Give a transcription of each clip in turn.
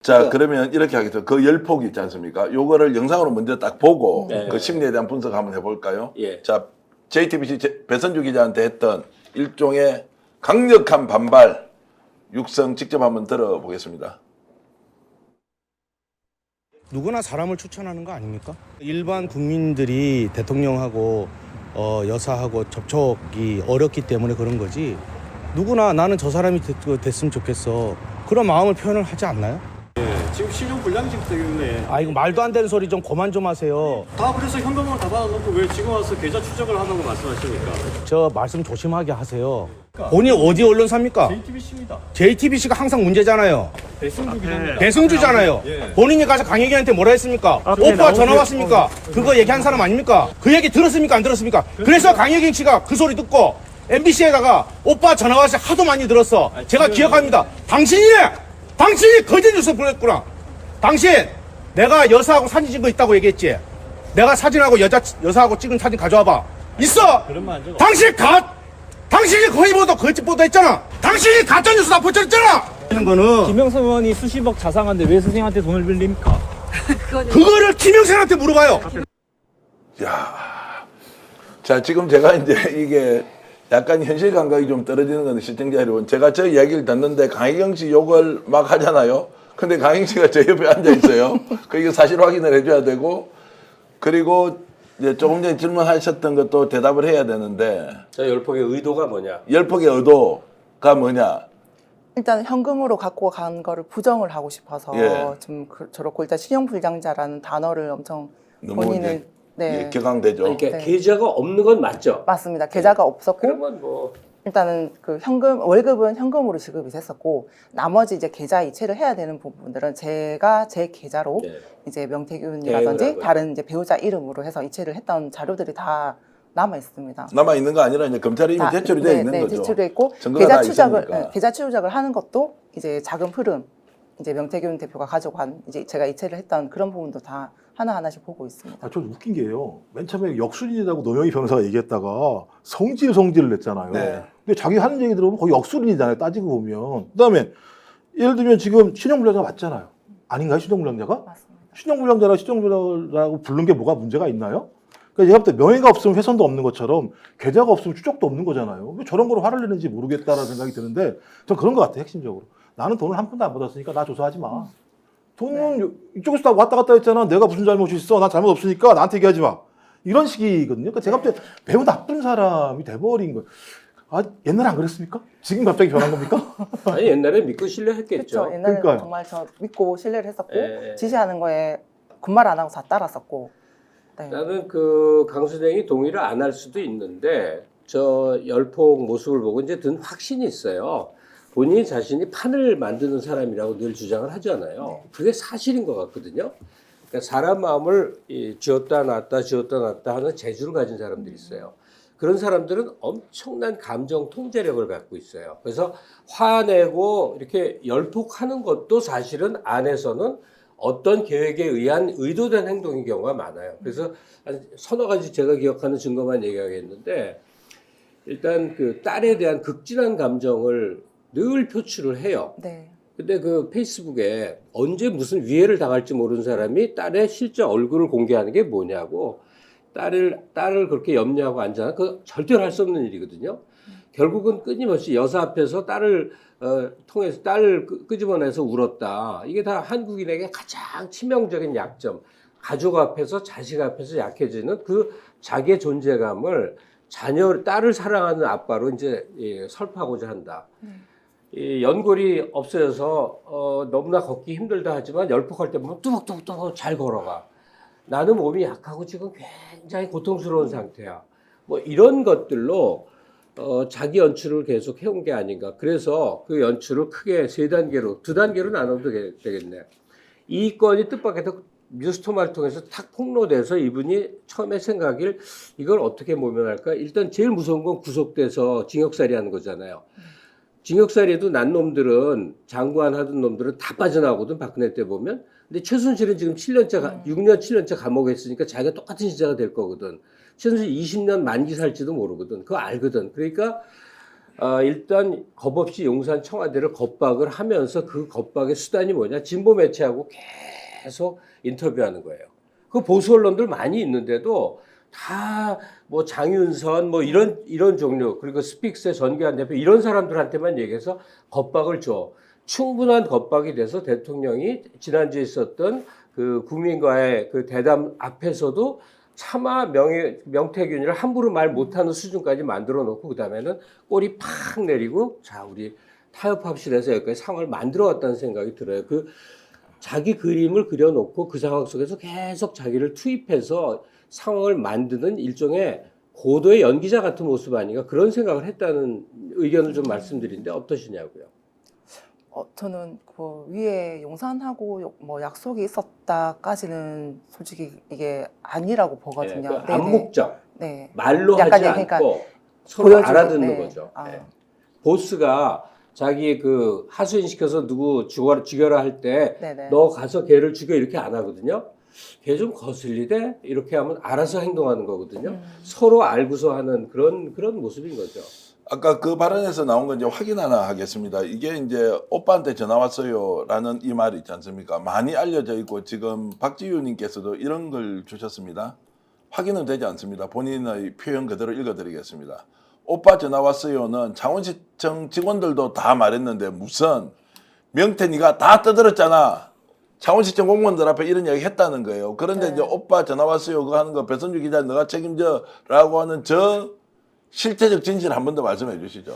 자, 그러면 이렇게 하겠습니다. 그 열폭이 있지 않습니까? 요거를 영상으로 먼저 딱 보고 그 심리에 대한 분석 한번 해볼까요? 예. 자, JTBC 배선주 기자한테 했던 일종의 강력한 반발 육성 직접 한번 들어보겠습니다. 누구나 사람을 추천하는 거 아닙니까? 일반 국민들이 대통령하고 여사하고 접촉이 어렵기 때문에 그런 거지. 누구나 나는 저 사람이 됐으면 좋겠어. 그런 마음을 표현을 하지 않나요? 지금 신용불량직 때문에 아 이거 말도 안 되는 소리 좀 그만 좀 하세요. 다 그래서 현금으로 다 받아놓고 왜 지금 와서 계좌 추적을 하다고 말씀하십니까? 저 말씀 조심하게 하세요. 본인 어디 언론사입니까? JTBC입니다. JTBC가 항상 문제잖아요. 배승주 기자입니다. 배승주잖아요. 예. 본인이 가서 강혜경한테 뭐라 했습니까? 오빠 전화 왔습니까? 그거 얘기한 사람 아닙니까? 그 얘기 들었습니까? 안 들었습니까? 그래서 강혜경 씨가 그 소리 듣고 MBC에다가 오빠 전화 와서 하도 많이 들었어. 제가 기억합니다. 당신이 거짓 뉴스 보냈구나. 당신 내가 여사하고 사진 찍은 거 있다고 얘기했지. 내가 사진하고 여사하고 찍은 사진 가져와봐. 있어. 그런 말 한 적 당신이 거의 모두 거짓 보도했잖아. 당신이 가짜 뉴스 다 퍼뜨렸잖아. 이런 거는 김영삼 의원이 수십억 자상한데 왜 선생님한테 돈을 빌립니까? 그거를 김영선한테 물어봐요. 야, 자 지금 제가 이제 이게 약간 현실 감각이 좀 떨어지는 건데 시청자 여러분, 제가 저 이야기를 듣는데 강혜경 씨 욕을 막 하잖아요. 근데 강혜경 씨가 제 옆에 앉아 있어요. 그 이거 사실 확인을 해줘야 되고, 그리고 이제 조금 전에 질문하셨던 것도 대답을 해야 되는데, 저 열폭의 의도가 뭐냐? 열폭의 의도가 뭐냐? 일단 현금으로 갖고 간 거를 부정을 하고 싶어서 예. 좀 저렇고, 일단 신용불량자라는 단어를 엄청 너무 본인은 이제 네 격앙되죠. 그러니까 네. 계좌가 없는 건 맞죠? 맞습니다. 계좌가 없었고, 그러면 뭐 일단은 그 월급은 현금으로 지급이 됐었고, 나머지 이제 계좌 이체를 해야 되는 부분들은 제가 제 계좌로 네. 이제 대응을 명태균이라든지 하고요. 다른 이제 배우자 이름으로 해서 이체를 했던 자료들이 다 남아 있습니다. 남아 있는 거 아니라 이제 검찰이 이미 제출이 되어 있는 거죠. 제출돼 있고, 증거가 다 계좌 있으니까. 추적을 하는 것도 이제 자금 흐름, 이제 명태균 대표가 가져간 이제 제가 이체를 했던 그런 부분도 다 하나하나씩 보고 있습니다. 아, 좀 웃긴 게요. 맨 처음에 역술인이라고 노영희 변호사가 얘기했다가 성질을 냈잖아요. 네. 근데 자기 하는 얘기 들어보면 거의 역술인이잖아요. 따지고 보면. 그다음에 예를 들면 지금 신용불량자 맞잖아요. 아닌가요? 신용불량자가? 맞습니다. 신용불량자라 신용불량자라고 부른 게 뭐가 문제가 있나요? 그러니까 얘가 볼 때 명예가 없으면 훼손도 없는 것처럼 계좌가 없으면 추적도 없는 거잖아요. 왜 저런 거로 화를 내는지 모르겠다라는 생각이 드는데 전 그런 것 같아요. 핵심적으로. 나는 돈을 한 푼도 안 받았으니까 나 조사하지 마. 돈은 이쪽에서 다 왔다 갔다 했잖아. 내가 무슨 잘못이 있어. 난 잘못 없으니까 나한테 얘기하지 마. 이런 식이거든요. 그러니까 제가 볼 때 매우 나쁜 사람이 돼버린 거예요. 아, 옛날에 안 그랬습니까? 지금 갑자기 변한 겁니까? 아니 옛날에 믿고 신뢰했겠죠. 그렇죠. 옛날에는 그러니까요. 정말 저 믿고 신뢰를 했었고, 예. 지시하는 거에 군말 안 하고 다 따랐었고. 네. 나는 그 강수댕이 동의를 안 할 수도 있는데 저 열폭 모습을 보고 이제 든 확신이 있어요. 본인 자신이 판을 만드는 사람이라고 늘 주장을 하잖아요. 그게 사실인 것 같거든요. 그러니까 사람 마음을 쥐었다 놨다 하는 재주를 가진 사람들이 있어요. 그런 사람들은 엄청난 감정 통제력을 갖고 있어요. 그래서 화내고 이렇게 열폭하는 것도 사실은 안에서는 어떤 계획에 의한 의도된 행동인 경우가 많아요. 그래서 한 서너 가지 제가 기억하는 증거만 얘기하겠는데, 일단 그 딸에 대한 극진한 감정을 늘 표출을 해요. 네. 근데 그 페이스북에 언제 무슨 위해를 당할지 모르는 사람이 딸의 실제 얼굴을 공개하는 게 뭐냐고, 딸을 그렇게 염려하고 앉아, 그 절대로 할 수 없는 일이거든요. 결국은 끊임없이 여사 앞에서 딸을 통해서 딸을 끄집어내서 울었다. 이게 다 한국인에게 가장 치명적인 약점. 가족 앞에서, 자식 앞에서 약해지는 그 자기의 존재감을 딸을 사랑하는 아빠로 이제 설파하고자 한다. 이 연골이 없어져서 너무나 걷기 힘들다 하지만 열폭할 때 보면 뚜벅뚜벅 잘 걸어가. 나는 몸이 약하고 지금 굉장히 고통스러운 상태야. 뭐 이런 것들로 자기 연출을 계속 해온 게 아닌가. 그래서 그 연출을 크게 세 단계로, 두 단계로 나눠도 되겠네. 이 건이 뜻밖에도 뉴스토마를 통해서 탁 폭로돼서 이분이 처음에 생각을 이걸 어떻게 모면할까? 일단 제일 무서운 건 구속돼서 징역살이 하는 거잖아요. 징역살이에도 난 놈들은, 장관 하던 놈들은 다 빠져나오거든, 박근혜 때 보면. 근데 최순실은 지금 6년, 7년째 감옥에 있으니까 자기가 똑같은 시자가 될 거거든. 최순실 20년 만기 살지도 모르거든. 그거 알거든. 그러니까, 일단 겁 없이 용산 청와대를 겁박을 하면서 그 겁박의 수단이 뭐냐? 진보 매체하고 계속 인터뷰하는 거예요. 그 보수 언론들 많이 있는데도 다 뭐 장윤선 뭐 이런 종류, 그리고 스픽스의 전기한 대표 이런 사람들한테만 얘기해서 겁박을 줘. 충분한 겁박이 돼서 대통령이 지난주에 있었던 그 국민과의 그 대담 앞에서도 차마 명태균이를 함부로 말 못하는 수준까지 만들어 놓고 그다음에는 꼬리 팍 내리고 자 우리 타협합시다 해서 여기까지 상황을 만들어 왔다는 생각이 들어요. 그 자기 그림을 그려놓고 그 상황 속에서 계속 자기를 투입해서 상황을 만드는 일종의 고도의 연기자 같은 모습 아닌가 그런 생각을 했다는 의견을 좀 말씀드리는데 어떠시냐고요. 저는 그 위에 용산하고 뭐 약속이 있었다까지는 솔직히 이게 아니라고 보거든요. 그 네네. 암묵적 네. 말로 약간 하지 그러니까 않고 서로 보여주는, 알아듣는 네. 거죠. 아. 네. 보스가 자기 그 하수인 시켜서 누구 죽여라 할 때 네네. 너 가서 걔를 죽여 이렇게 안 하거든요. 걔 좀 거슬리대 이렇게 하면 알아서 행동하는 거거든요. 서로 알고서 하는 그런 모습인 거죠. 아까 그 발언에서 나온 건 이제 확인 하나 하겠습니다. 이게 이제 오빠한테 전화 왔어요라는 이 말이 있지 않습니까? 많이 알려져 있고 지금 박지윤님께서도 이런 걸 주셨습니다. 확인은 되지 않습니다. 본인의 표현 그대로 읽어드리겠습니다. 오빠 전화 왔어요는 창원시청 직원들도 다 말했는데 무슨 명태 네가 다 떠들었잖아. 창원시청 공무원들 앞에 이런 이야기 했다는 거예요. 그런데 네. 이제 오빠 전화 왔어요 그거 하는 거 배선주 기자 너가 책임져라고 하는 저 실체적 진실 한 번 더 말씀해 주시죠.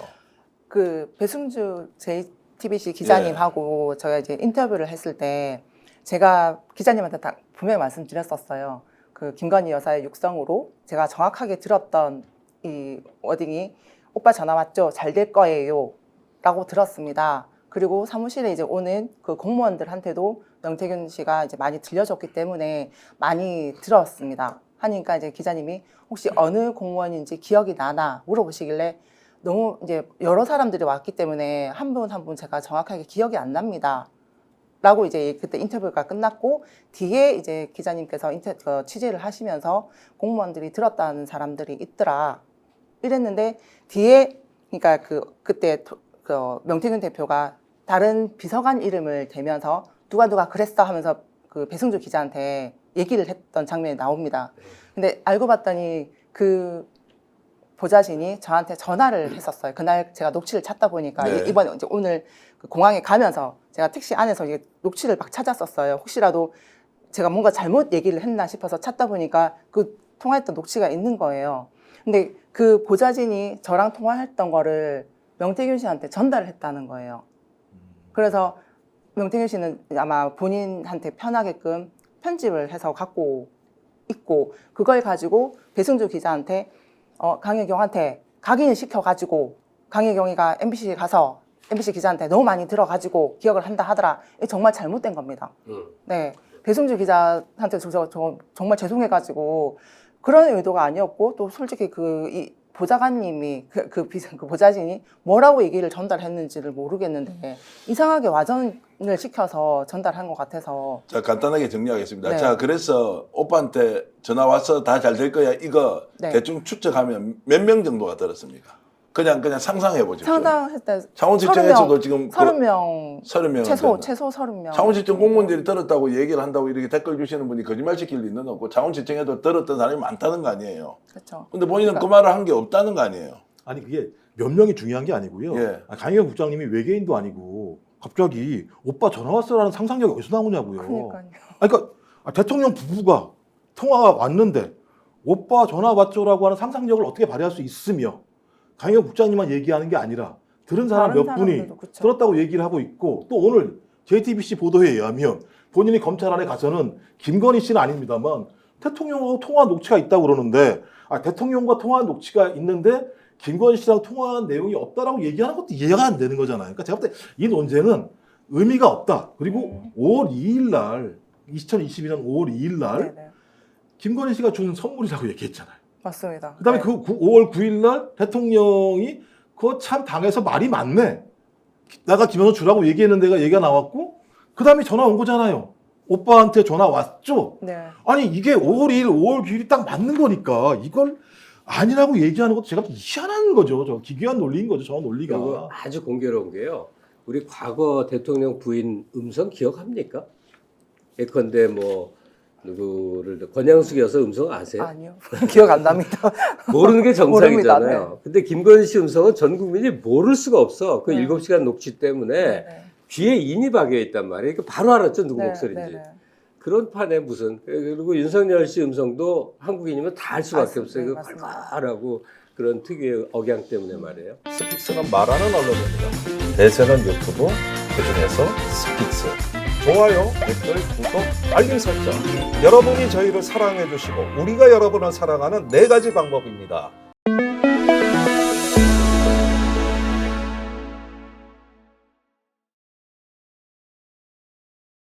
그 배승주 JTBC 기자님하고 저희가 이제 인터뷰를 했을 때 제가 기자님한테 다 분명히 말씀드렸었어요. 그 김건희 여사의 육성으로 제가 정확하게 들었던 이 워딩이 오빠 전화 왔죠? 잘 될 거예요. 라고 들었습니다. 그리고 사무실에 이제 오는 그 공무원들한테도 명태균 씨가 이제 많이 들려줬기 때문에 많이 들었습니다. 하니까 이제 기자님이 혹시 어느 공무원인지 기억이 나나 물어보시길래 너무 이제 여러 사람들이 왔기 때문에 한 분 한 분 제가 정확하게 기억이 안 납니다. 라고 이제 그때 인터뷰가 끝났고 뒤에 이제 기자님께서 취재를 하시면서 공무원들이 들었다는 사람들이 있더라. 이랬는데 뒤에 그러니까 그때 명태균 대표가 다른 비서관 이름을 대면서 누가 그랬어 하면서 그 배승주 기자한테 얘기를 했던 장면이 나옵니다. 근데 알고 봤더니 그 보좌진이 저한테 전화를 했었어요. 그날 제가 녹취를 찾다 보니까 네. 이번 이제 오늘 그 공항에 가면서 제가 택시 안에서 이게 녹취를 막 찾았었어요. 혹시라도 제가 뭔가 잘못 얘기를 했나 싶어서 찾다 보니까 그 통화했던 녹취가 있는 거예요. 근데 그 보좌진이 저랑 통화했던 거를 명태균 씨한테 전달을 했다는 거예요. 그래서 명태균 씨는 아마 본인한테 편하게끔 편집을 해서 갖고 있고 그걸 가지고 배승주 기자한테 강혜경한테 각인을 시켜가지고 강혜경이가 MBC 가서 MBC 기자한테 너무 많이 들어가지고 기억을 한다 하더라. 이게 정말 잘못된 겁니다. 네, 배승주 기자한테 저 정말 죄송해가지고 그런 의도가 아니었고 또 솔직히 이 보좌관님이 그 보좌진이 뭐라고 얘기를 전달했는지를 모르겠는데 이상하게 와전을 시켜서 전달한 것 같아서. 자, 간단하게 정리하겠습니다. 네. 자, 그래서 오빠한테 전화 와서 다 잘 될 거야. 이거 네. 대충 추측하면 몇 명 정도가 들었습니까? 그냥 상상해 보십시오. 상당했을 때 창원시청에서도 지금 30명 30명 최소 30명. 창원시청 공무원들이 들었다고 얘기를 한다고 이렇게 댓글 주시는 분이 거짓말 시킬 리는 없고 창원시청에도 들었던 사람이 많다는 거 아니에요. 그렇죠. 근데 본인은 그 말을 한 게 없다는 거 아니에요. 아니 그게 몇 명이 중요한 게 아니고요. 예. 강희경 국장님이 외계인도 아니고 갑자기 오빠 전화 왔어라는 상상력이 어디서 나오냐고요. 그러니까요. 그러니까 대통령 부부가 통화가 왔는데 오빠 전화 왔죠라고 하는 상상력을 어떻게 발휘할 수 있으며 강희경 국장님만 얘기하는 게 아니라 들은 사람 다른 몇 분이 사람들도 그쵸. 들었다고 얘기를 하고 있고 또 오늘 JTBC 보도에 의하면 본인이 검찰 안에 가서는 김건희 씨는 아닙니다만 대통령하고 통화한 녹취가 있다고 그러는데 대통령과 통화한 녹취가 있는데 김건희 씨랑 통화한 내용이 없다라고 얘기하는 것도 이해가 안 되는 거잖아요. 그러니까 제가 볼 때 이 논쟁은 의미가 없다. 그리고 5월 2일 날 2022년 5월 2일 날 네네. 김건희 씨가 준 선물이라고 얘기했잖아요. 맞습니다. 그다음에 네. 5월 9일 날 대통령이 그거 참 당에서 말이 많네. 내가 김현우 주라고 얘기했는 데가 얘기가 나왔고 그다음에 전화 온 거잖아요. 오빠한테 전화 왔죠. 네. 아니 이게 5월 2일, 5월 9일이 딱 맞는 거니까 이걸 아니라고 얘기하는 것도 제가 희한한 거죠. 저 기괴한 논리인 거죠. 저 논리가. 그리고 아주 공교로운 게요. 우리 과거 대통령 부인 음성 기억합니까? 예컨대 뭐 누구를 권양숙 여사 음성 아세요? 아니요. 기억 안 납니다. 모르는 게 모릅니다. 정상이잖아요. 근데 김건희 씨 음성은 전 국민이 모를 수가 없어. 그 네. 7시간 녹취 때문에 네. 귀에 인이 박여 있단 말이에요. 그러니까 바로 알았죠, 누구 네, 목소리인지. 네, 네. 그런 판에 무슨, 그리고 윤석열 씨 음성도 한국인이면 다 알 수밖에 맞습니다. 없어요. 그 맞습니다. 발발하고 그런 특유의 억양 때문에 말이에요. 스픽스는 말하는 언론입니다. 대세는 유튜브, 그중에서 스픽스. 좋아요, 댓글, 구독, 알림 설정. 여러분이 저희를 사랑해 주시고 우리가 여러분을 사랑하는 4가지 방법입니다.